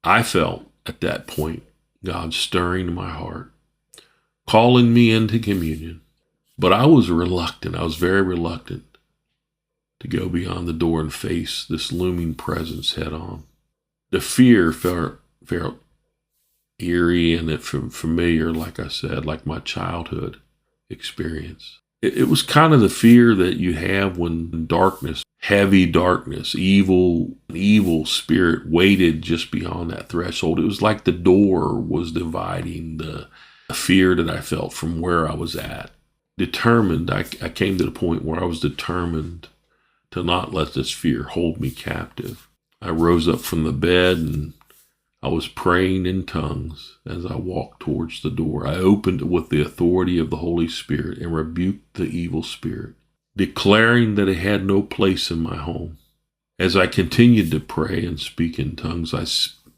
I felt at that point God stirring my heart, calling me into communion. But I was reluctant. I was very reluctant to go beyond the door and face this looming presence head on. The fear felt eerie and familiar, like I said, like my childhood experience. It was kind of the fear that you have when darkness, heavy darkness, evil spirit waited just beyond that threshold. It was like the door was dividing the fear that I felt from where I was at. Determined, I came to the point where I was determined to not let this fear hold me captive. I rose up from the bed and I was praying in tongues as I walked towards the door. I opened it with the authority of the Holy Spirit and rebuked the evil spirit, declaring that it had no place in my home. As I continued to pray and speak in tongues, I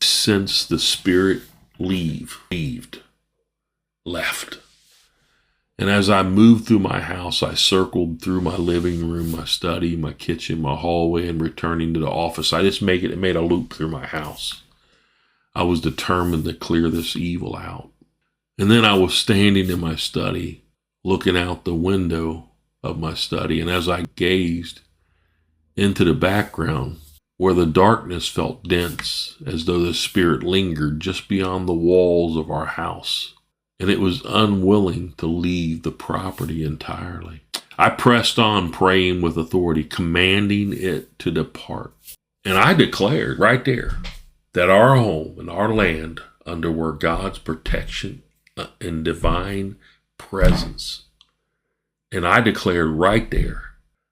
sensed the spirit left. And as I moved through my house, I circled through my living room, my study, my kitchen, my hallway, and returning to the office. I just made a loop through my house. I was determined to clear this evil out. And then I was standing in my study, looking out the window of my study. And as I gazed into the background, where the darkness felt dense, as though the spirit lingered just beyond the walls of our house, and it was unwilling to leave the property entirely. I pressed on, praying with authority, commanding it to depart. And I declared right there that our home and our land were God's protection and divine presence. And I declared right there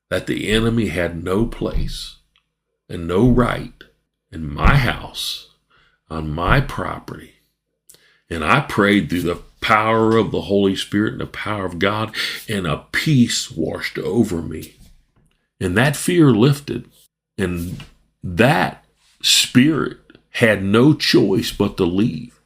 that the enemy had no place and no right in my house, on my property. And I prayed through the power of the Holy Spirit and the power of God, and a peace washed over me. And that fear lifted, and that spirit had no choice but to leave.